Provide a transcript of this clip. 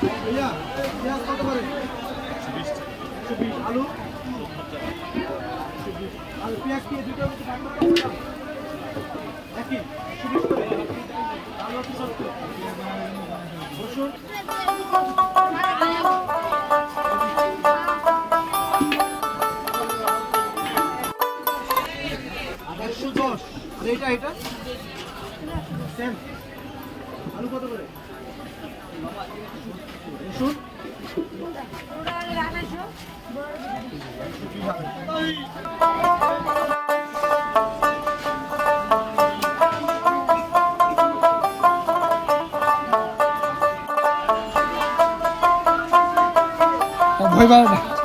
ভাইয়া পেঁয়াজ কত করে? 120 আলু আলু পেঁয়াজ কি দুটো ভাগ করে দাও একই 120 করে আলু 70 রসুন 110 আর এটা সেম আলু কত করে? রসুন ভয় পাবে না।